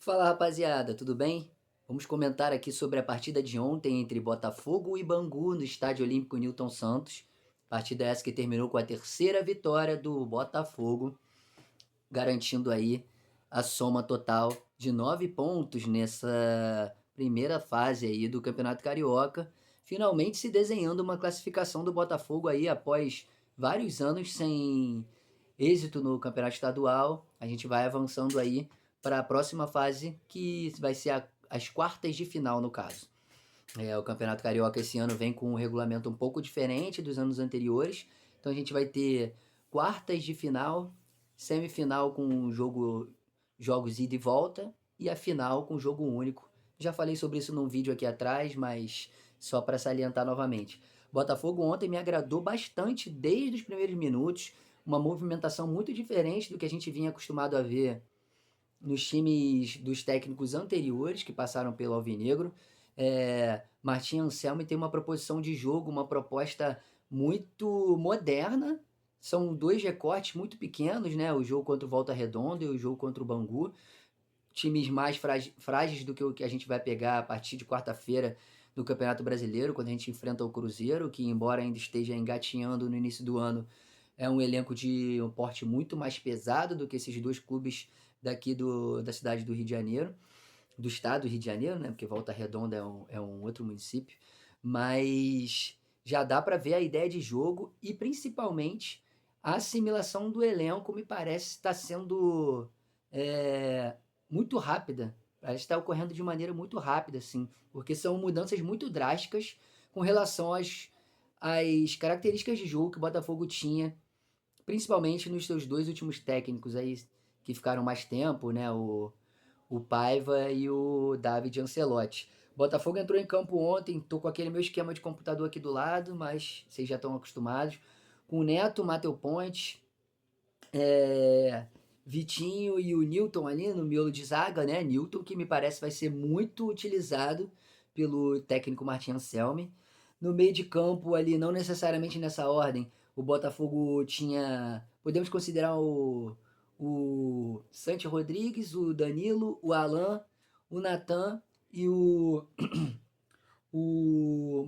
Fala rapaziada, tudo bem? Vamos comentar aqui sobre a partida de ontem entre Botafogo e Bangu no Estádio Olímpico Newton Santos. Partida essa que terminou com a terceira vitória do Botafogo, garantindo aí a soma total de 9 pontos nessa primeira fase aí do Campeonato Carioca, finalmente se desenhando uma classificação do Botafogo aí após vários anos sem êxito no Campeonato Estadual. A gente vai avançando aí para a próxima fase, que vai ser as quartas de final no caso. O Campeonato Carioca esse ano vem com um regulamento um pouco diferente dos anos anteriores. Então a gente vai ter quartas de final, semifinal com jogos ida e volta e a final com jogo único. Já falei sobre isso num vídeo aqui atrás, mas só para salientar novamente. Botafogo ontem me agradou bastante desde os primeiros minutos, uma movimentação muito diferente do que a gente vinha acostumado a ver nos times dos técnicos anteriores que passaram pelo Alvinegro. Martim Anselmi tem uma proposição de jogo, uma proposta muito moderna. São dois recortes muito pequenos, né? O jogo contra o Volta Redonda e o jogo contra o Bangu. Times mais frágeis do que o que a gente vai pegar a partir de quarta-feira no Campeonato Brasileiro, quando a gente enfrenta o Cruzeiro, que embora ainda esteja engatinhando no início do ano, é um elenco de um porte muito mais pesado do que esses dois clubes daqui da cidade do Rio de Janeiro, do estado do Rio de Janeiro, né? Porque Volta Redonda é um outro município, mas já dá para ver a ideia de jogo e principalmente a assimilação do elenco me parece estar sendo é, muito rápida. Parece estar ocorrendo de maneira muito rápida, assim, porque são mudanças muito drásticas com relação às características de jogo que o Botafogo tinha, principalmente nos seus dois últimos técnicos aí que ficaram mais tempo, né? O Paiva e o David Ancelotti. O Botafogo entrou em campo ontem, tô com aquele meu esquema de computador aqui do lado, mas vocês já estão acostumados. Com o Neto, o Matheus Pontes, é, Vitinho e o Newton ali no miolo de zaga, né? Newton, que me parece vai ser muito utilizado pelo técnico Martin Anselmi. No meio de campo ali, não necessariamente nessa ordem, o Botafogo tinha. Podemos considerar o Santi Rodrigues, o Danilo, o Alan, o Natan e o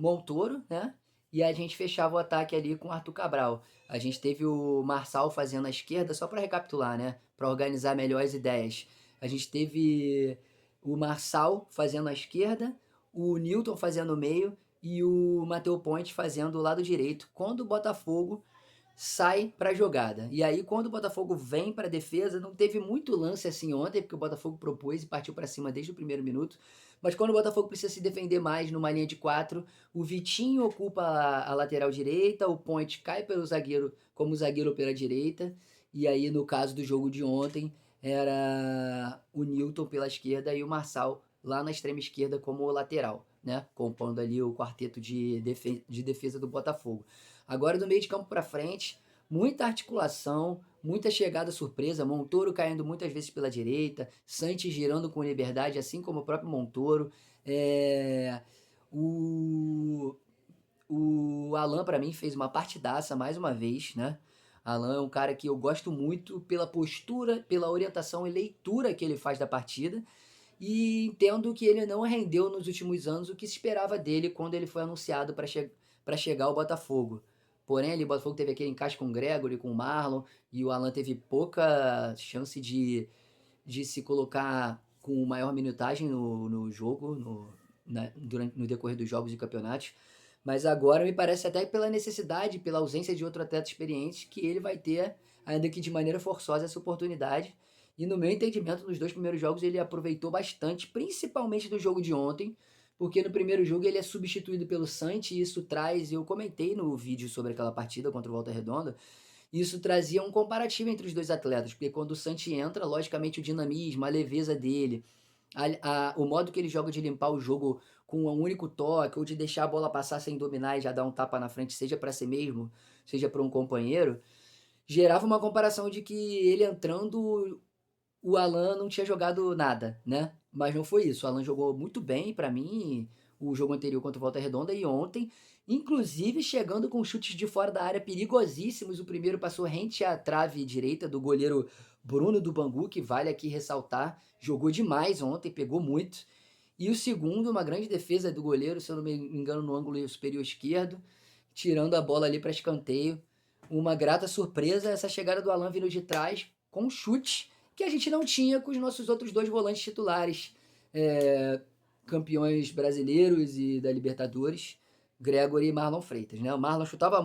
Montoro, né? E a gente fechava o ataque ali com o Arthur Cabral. A gente teve o Marçal fazendo a esquerda, só para recapitular, né? Para organizar melhor as ideias. A gente teve o Marçal fazendo a esquerda, o Newton fazendo o meio e o Matheus Ponte fazendo o lado direito, quando o Botafogo sai para a jogada. E aí, quando o Botafogo vem para a defesa, não teve muito lance assim ontem, porque o Botafogo propôs e partiu para cima desde o primeiro minuto. Mas quando o Botafogo precisa se defender mais numa linha de quatro, o Vitinho ocupa a lateral direita, o Point cai pelo zagueiro como zagueiro pela direita. E aí, no caso do jogo de ontem, era o Newton pela esquerda e o Marçal lá na extrema esquerda como lateral, né? Compondo ali o quarteto de defesa do Botafogo. Agora, do meio de campo para frente, muita articulação, muita chegada surpresa. Montoro caindo muitas vezes pela direita, Santos girando com liberdade, assim como o próprio Montoro. É, o, o Alan, para mim, fez uma partidaça mais uma vez, né? Alan é um cara que eu gosto muito pela postura, pela orientação e leitura que ele faz da partida. E entendo que ele não rendeu nos últimos anos o que se esperava dele quando ele foi anunciado para chegar ao Botafogo. Porém, ali o Botafogo teve aquele encaixe com o Gregory, com o Marlon, e o Alan teve pouca chance de se colocar com maior minutagem no jogo, no decorrer dos jogos e campeonatos. Mas agora me parece até pela necessidade, pela ausência de outro atleta experiente, que ele vai ter, ainda que de maneira forçosa, essa oportunidade. E no meu entendimento, nos dois primeiros jogos ele aproveitou bastante, principalmente no jogo de ontem, porque no primeiro jogo ele é substituído pelo Santi e isso traz, eu comentei no vídeo sobre aquela partida contra o Volta Redonda, isso trazia um comparativo entre os dois atletas, porque quando o Santi entra, logicamente o dinamismo, a leveza dele, o modo que ele joga de limpar o jogo com um único toque, ou de deixar a bola passar sem dominar e já dar um tapa na frente, seja para si mesmo, seja para um companheiro, gerava uma comparação de que ele entrando, o Alan não tinha jogado nada, né? Mas não foi isso. O Alan jogou muito bem para mim, o jogo anterior contra o Volta Redonda e ontem, inclusive chegando com chutes de fora da área perigosíssimos. O primeiro passou rente à trave direita do goleiro Bruno do Bangu, que vale aqui ressaltar, jogou demais ontem, pegou muito. E o segundo, uma grande defesa do goleiro, se eu não me engano, no ângulo superior esquerdo, tirando a bola ali para escanteio. Uma grata surpresa essa chegada do Alan vindo de trás com um chute que a gente não tinha com os nossos outros dois volantes titulares, campeões brasileiros e da Libertadores, Gregory e Marlon Freitas, né? O Marlon chutava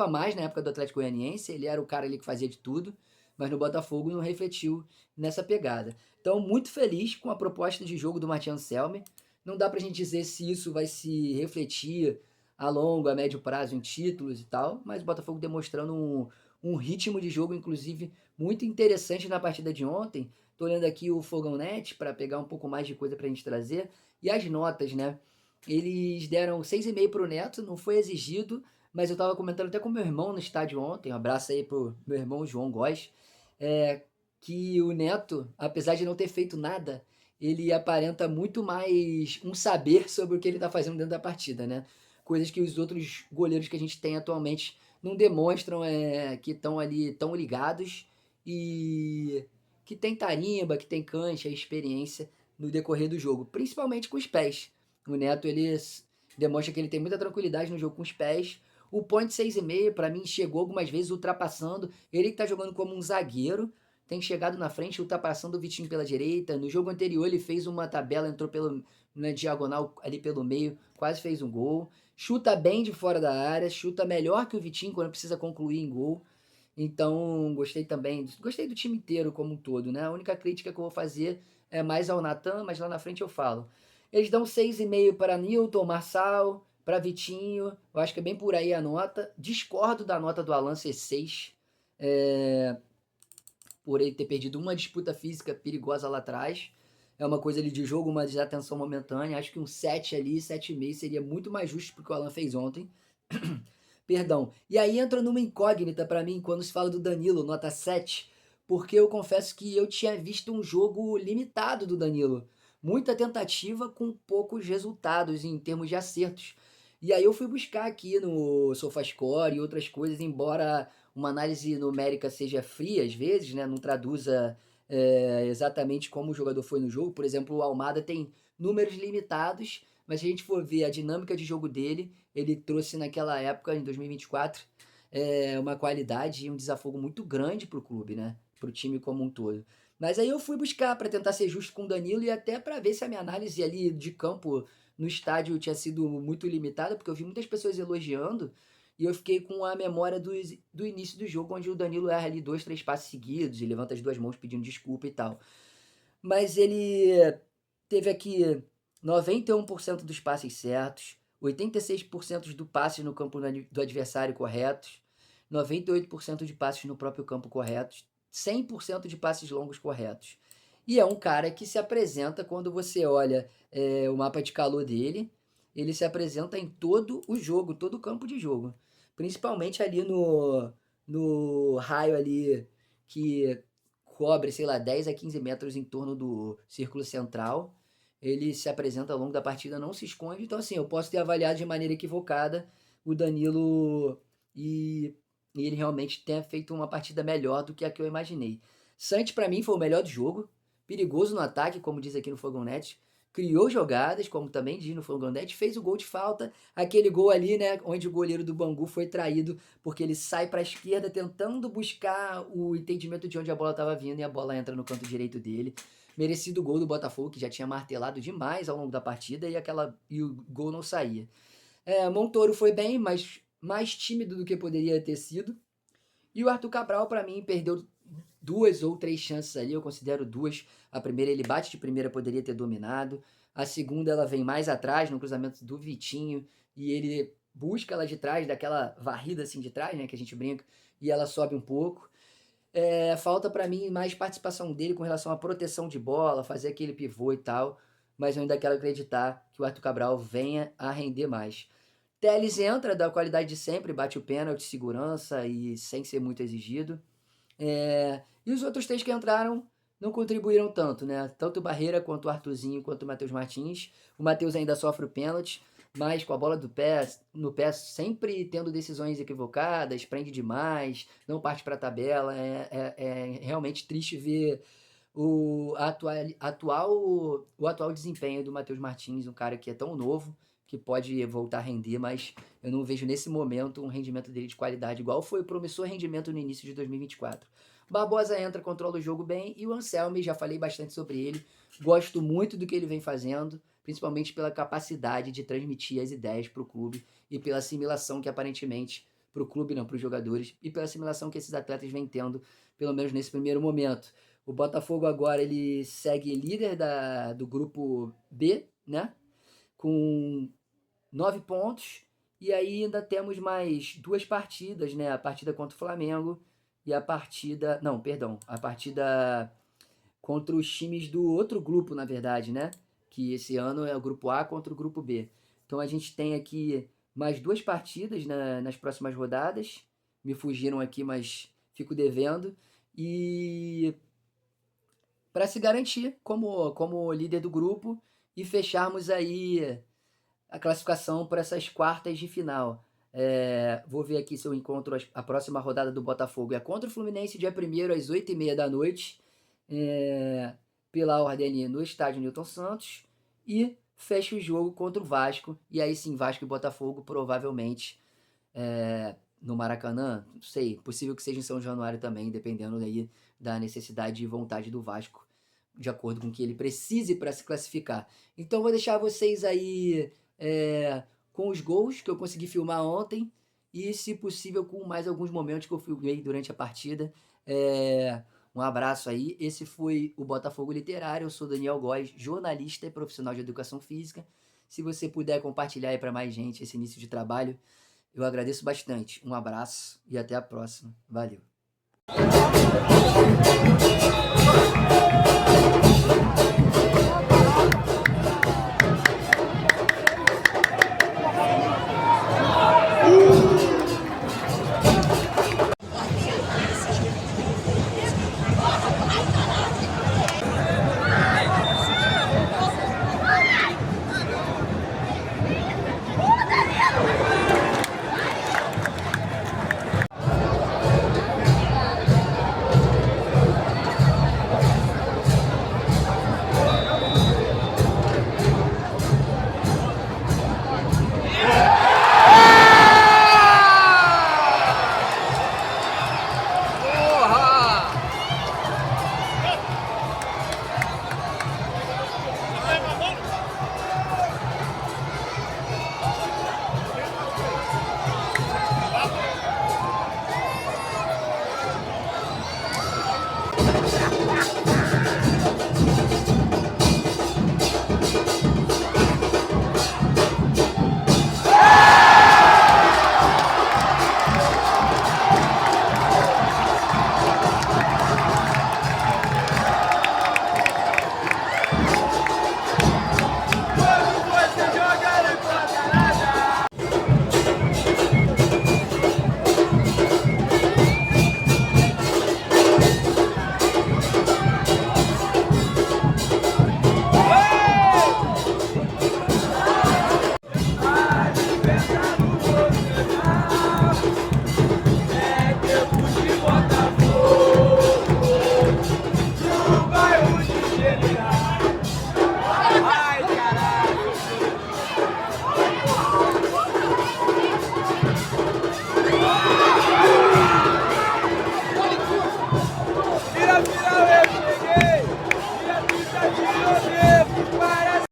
mais na época do Atlético Goianiense, ele era o cara ali que fazia de tudo, mas no Botafogo não refletiu nessa pegada. Então, muito feliz com a proposta de jogo do Martin Selmer. Não dá pra gente dizer se isso vai se refletir a longo, a médio prazo em títulos e tal, mas o Botafogo demonstrando um ritmo de jogo, inclusive, muito interessante na partida de ontem. Tô olhando aqui o Fogão Net para pegar um pouco mais de coisa pra gente trazer. E as notas, né? Eles deram 6,5 pro Neto, não foi exigido, mas eu tava comentando até com meu irmão no estádio ontem, um abraço aí pro meu irmão João Góes, que o Neto, apesar de não ter feito nada, ele aparenta muito mais um saber sobre o que ele tá fazendo dentro da partida, né? Coisas que os outros goleiros que a gente tem atualmente não demonstram, que estão ali tão ligados e que tem tarimba, que tem cancha, experiência no decorrer do jogo, principalmente com os pés. O Neto, ele demonstra que ele tem muita tranquilidade no jogo com os pés. O point 6,5 para mim chegou algumas vezes ultrapassando, ele que tá jogando como um zagueiro, tem chegado na frente, ultrapassando o Vitinho pela direita. No jogo anterior ele fez uma tabela, entrou na diagonal ali pelo meio, quase fez um gol. Chuta bem de fora da área, chuta melhor que o Vitinho quando precisa concluir em gol. Então, gostei do time inteiro como um todo, né? A única crítica que eu vou fazer é mais ao Natan, mas lá na frente eu falo. Eles dão 6,5 para Newton, Marçal, para Vitinho. Eu acho que é bem por aí a nota. Discordo da nota do Alan ser 6, por ele ter perdido uma disputa física perigosa lá atrás. É uma coisa ali de jogo, uma desatenção momentânea. Acho que um 7 ali, 7,5 seria muito mais justo porque o Alan fez ontem. Perdão. E aí entra numa incógnita para mim quando se fala do Danilo, nota 7, porque eu confesso que eu tinha visto um jogo limitado do Danilo. Muita tentativa com poucos resultados em termos de acertos. E aí eu fui buscar aqui no SofaScore e outras coisas, embora uma análise numérica seja fria às vezes, né, não traduza exatamente como o jogador foi no jogo. Por exemplo, o Almada tem números limitados, mas se a gente for ver a dinâmica de jogo dele, ele trouxe naquela época, em 2024, uma qualidade e um desafogo muito grande para o clube, né? Para o time como um todo. Mas aí eu fui buscar para tentar ser justo com o Danilo e até para ver se a minha análise ali de campo no estádio tinha sido muito limitada, porque eu vi muitas pessoas elogiando e eu fiquei com a memória do início do jogo, onde o Danilo erra ali 2, 3 passes seguidos e levanta as duas mãos pedindo desculpa e tal. Mas ele teve aqui 91% dos passes certos, 86% do passes no campo do adversário corretos, 98% de passes no próprio campo corretos, 100% de passes longos corretos. E é um cara que se apresenta, quando você olha o mapa de calor dele, ele se apresenta em todo o jogo, todo o campo de jogo. Principalmente ali no raio ali que cobre, sei lá, 10 a 15 metros em torno do círculo central. Ele se apresenta ao longo da partida, não se esconde. Então, assim, eu posso ter avaliado de maneira equivocada o Danilo e ele realmente tenha feito uma partida melhor do que a que eu imaginei. Santos, para mim, foi o melhor do jogo. Perigoso no ataque, como diz aqui no Fogão Net. Criou jogadas, como também diz no Fogão Net. Fez o gol de falta. Aquele gol ali, né, onde o goleiro do Bangu foi traído, porque ele sai para a esquerda tentando buscar o entendimento de onde a bola estava vindo e a bola entra no canto direito dele. Merecido gol do Botafogo, que já tinha martelado demais ao longo da partida e o gol não saía. Montoro foi bem, mas mais tímido do que poderia ter sido. E o Arthur Cabral, para mim, perdeu 2 ou 3 chances ali, eu considero 2. A primeira ele bate de primeira, poderia ter dominado. A segunda ela vem mais atrás, no cruzamento do Vitinho, e ele busca ela de trás, daquela varrida assim de trás, né, que a gente brinca, e ela sobe um pouco. Falta para mim mais participação dele com relação à proteção de bola, fazer aquele pivô e tal, mas eu ainda quero acreditar que o Arthur Cabral venha a render mais. Telles entra da qualidade de sempre, bate o pênalti, segurança e sem ser muito exigido. E os outros 3 que entraram não contribuíram tanto, né? Tanto o Barreira quanto o Arthurzinho quanto o Matheus Martins. O Matheus ainda sofre o pênalti, mas com a bola no pé, sempre tendo decisões equivocadas, prende demais, não parte para a tabela. É realmente triste ver o atual desempenho do Matheus Martins, um cara que é tão novo, que pode voltar a render, mas eu não vejo nesse momento um rendimento dele de qualidade, igual foi o promissor rendimento no início de 2024. Barbosa entra, controla o jogo bem, e o Anselmi, já falei bastante sobre ele, gosto muito do que ele vem fazendo, principalmente pela capacidade de transmitir as ideias para o clube e pela assimilação que aparentemente, para o clube não, para os jogadores, e pela assimilação que esses atletas vêm tendo, pelo menos nesse primeiro momento. O Botafogo agora ele segue líder do grupo B, né? Com 9 pontos. E aí ainda temos mais 2 partidas, né? A partida contra o Flamengo e a partida... Não, perdão. A partida contra os times do outro grupo, na verdade, né? Que esse ano é o grupo A contra o grupo B. Então a gente tem aqui mais 2 partidas nas próximas rodadas. Me fugiram aqui, mas fico devendo. E para se garantir como líder do grupo e fecharmos aí a classificação para essas quartas de final. Vou ver aqui se eu encontro a próxima rodada do Botafogo. É contra o Fluminense, dia 1º, às 8h30 da noite, pela ordem ali no estádio Newton Santos. E fecha o jogo contra o Vasco. E aí sim, Vasco e Botafogo provavelmente no Maracanã. Não sei, possível que seja em São Januário também, dependendo aí da necessidade e vontade do Vasco, de acordo com o que ele precise para se classificar. Então vou deixar vocês aí com os gols que eu consegui filmar ontem e, se possível, com mais alguns momentos que eu filmei durante a partida. Um abraço aí. Esse foi o Botafogo Literário. Eu sou Daniel Góes, jornalista e profissional de educação física. Se você puder compartilhar aí para mais gente esse início de trabalho, eu agradeço bastante. Um abraço e até a próxima. Valeu.